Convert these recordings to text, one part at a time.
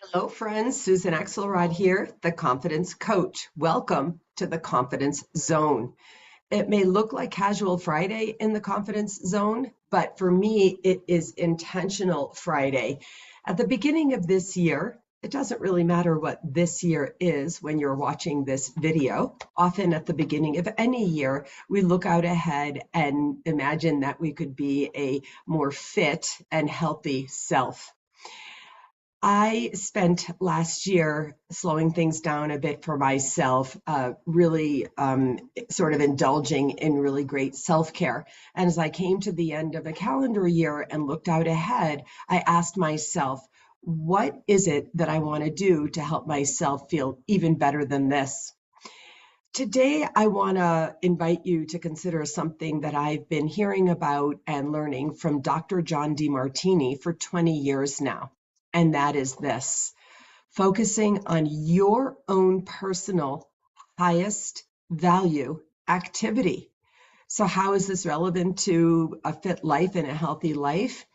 Hello, friends. Susan Axelrod here, the Confidence Coach. Welcome to the Confidence Zone. It may look like casual Friday in the Confidence Zone, but for me, it is intentional Friday. At the beginning of this year, it doesn't really matter what this year is when you're watching this video. Often at the beginning of any year, we look out ahead and imagine that we could be a more fit and healthy self. I spent last year slowing things down a bit for myself, really sort of indulging in really great self-care. And as I came to the end of a calendar year and looked out ahead, I asked myself, what is it that I want to do to help myself feel even better than this? Today, I want to invite you to consider something that I've been hearing about and learning from Dr. John Dimartini for 20 years now. And that is this: focusing on your own personal highest value activity. So how is this relevant to a fit life and a healthy life?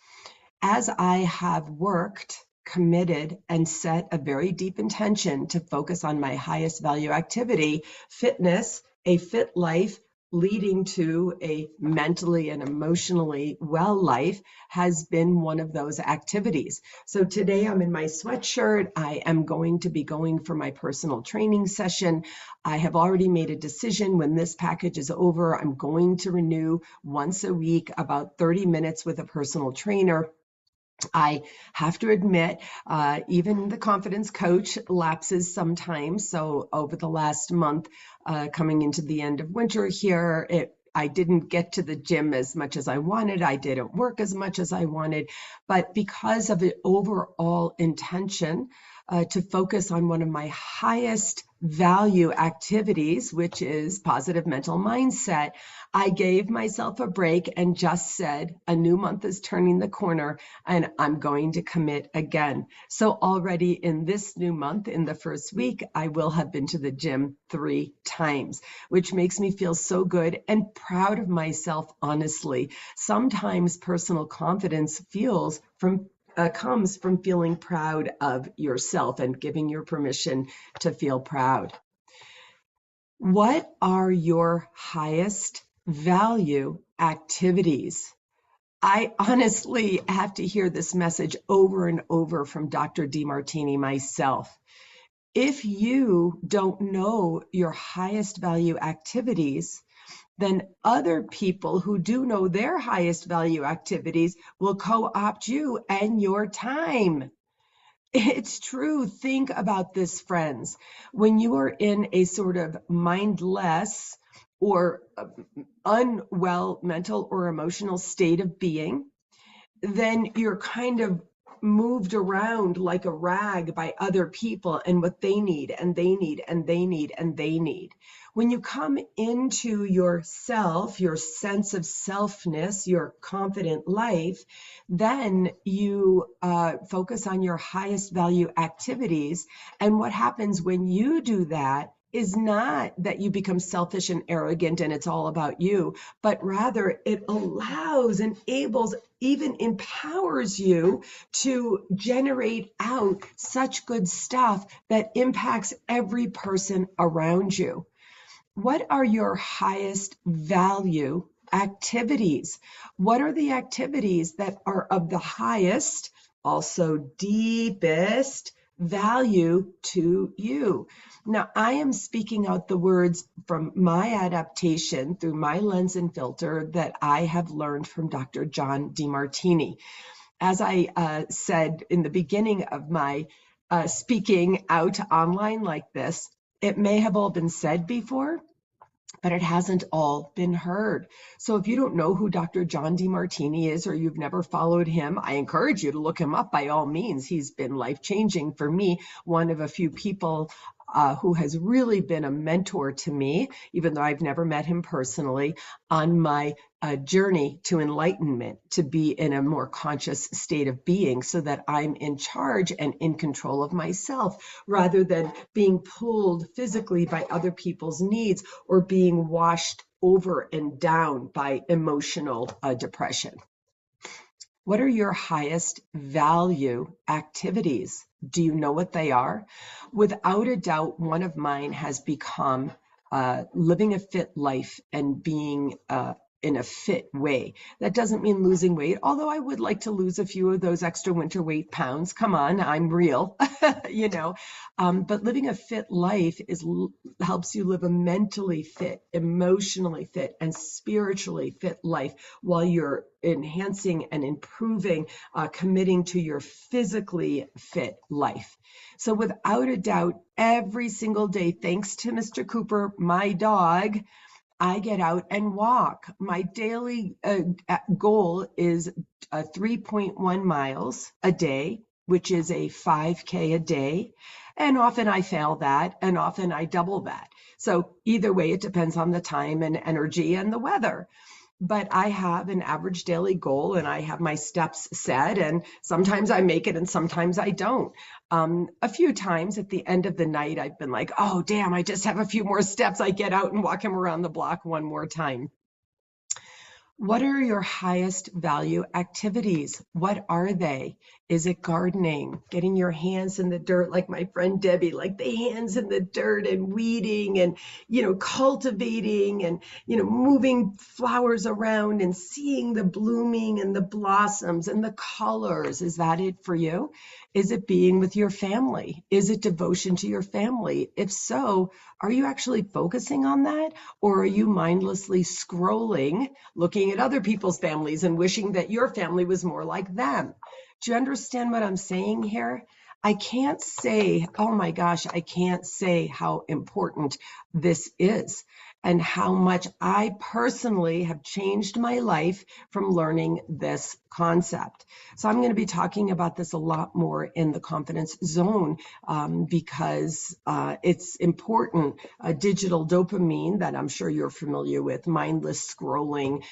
As I have worked, committed, and set a very deep intention to focus on my highest value activity, fitness, a fit life, leading to a mentally and emotionally well life has been one of those activities. So today I'm in my sweatshirt. I am going to be going for my personal training session. I have already made a decision when this package is over, I'm going to renew once a week, about 30 minutes with a personal trainer. I have to admit, even the confidence coach lapses sometimes. So over the last month, coming into the end of winter here, I didn't get to the gym as much as I wanted. I didn't work as much as I wanted. But because of the overall intention to focus on one of my highest value activities, which is positive mental mindset, I gave myself a break and just said, a new month is turning the corner and I'm going to commit again. So already in this new month, in the first week, I will have been to the gym 3 times, which makes me feel so good and proud of myself, honestly. Sometimes personal confidence comes from feeling proud of yourself and giving your permission to feel proud. What are your highest value activities? I honestly have to hear this message over and over from Dr. Dimartini myself. If you don't know your highest value activities, then other people who do know their highest value activities will co-opt you and your time. It's true. Think about this, friends. When you are in a sort of mindless or unwell mental or emotional state of being, then you're kind of moved around like a rag by other people and what they need and they need and they need and they need. When you come into yourself, your sense of selfness, your confident life, then you focus on your highest value activities. And what happens when you do that is not that you become selfish and arrogant and it's all about you, but rather it allows, enables, even empowers you to generate out such good stuff that impacts every person around you. What are your highest value activities? What are the activities that are of the highest, also deepest value to you? Now, I am speaking out the words from my adaptation through my lens and filter that I have learned from Dr. John Dimartini. As I said in the beginning of my speaking out online like this, it may have all been said before, but it hasn't all been heard. So if you don't know who Dr. John Dimartini is, or you've never followed him, I encourage you to look him up by all means. He's been life-changing for me, one of a few people who has really been a mentor to me, even though I've never met him personally, on my journey to enlightenment, to be in a more conscious state of being so that I'm in charge and in control of myself, rather than being pulled physically by other people's needs or being washed over and down by emotional depression. What are your highest value activities? Do you know what they are? Without a doubt, one of mine has become living a fit life and being in a fit way. That doesn't mean losing weight, although I would like to lose a few of those extra winter weight pounds. Come on, I'm real, you know. But living a fit life helps you live a mentally fit, emotionally fit, and spiritually fit life while you're enhancing and improving, committing to your physically fit life. So without a doubt, every single day, thanks to Mr. Cooper, my dog, I get out and walk. My daily goal is 3.1 miles a day, which is a 5K a day. And often I fail that, and often I double that. So either way, it depends on the time and energy and the weather. But I have an average daily goal and I have my steps set, and sometimes I make it and sometimes I don't. A few times at the end of the night, I've been like, oh, damn, I just have a few more steps. I get out and walk him around the block one more time. What are your highest value activities? What are they? Is it gardening, getting your hands in the dirt like my friend Debbie, like the hands in the dirt and weeding and, cultivating and, moving flowers around and seeing the blooming and the blossoms and the colors? Is that it for you? Is it being with your family? Is it devotion to your family? If so, are you actually focusing on that? Or are you mindlessly scrolling, looking at other people's families and wishing that your family was more like them? Do you understand what I'm saying here? I can't say, oh my gosh, I can't say how important this is and how much I personally have changed my life from learning this concept. So I'm going to be talking about this a lot more in the confidence zone because it's important. Digital dopamine that I'm sure you're familiar with, mindless scrolling,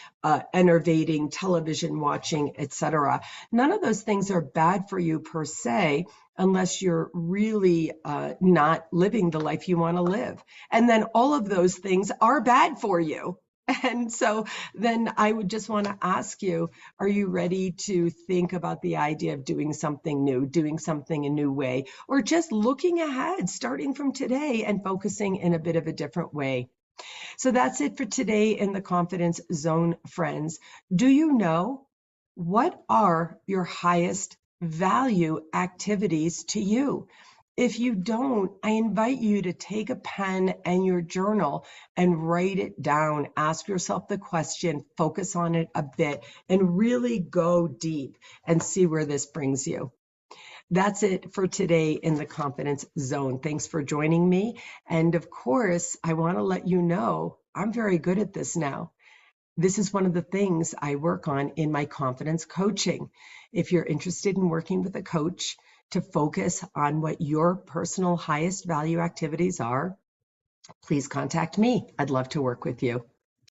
enervating, television watching, etc. None of those things are bad for you per se, unless you're really not living the life you want to live. And then all of those things are bad for you. And so then I would just want to ask you, are you ready to think about the idea of doing something new, doing something a new way, or just looking ahead, starting from today and focusing in a bit of a different way? So that's it for today in the Confidence Zone, friends. Do you know what are your highest value activities to you? If you don't, I invite you to take a pen and your journal and write it down. Ask yourself the question, focus on it a bit, and really go deep and see where this brings you. That's it for today in the Confidence Zone. Thanks for joining me. And of course, I want to let you know I'm very good at this now. This is one of the things I work on in my confidence coaching. If you're interested in working with a coach to focus on what your personal highest value activities are, please contact me. I'd love to work with you.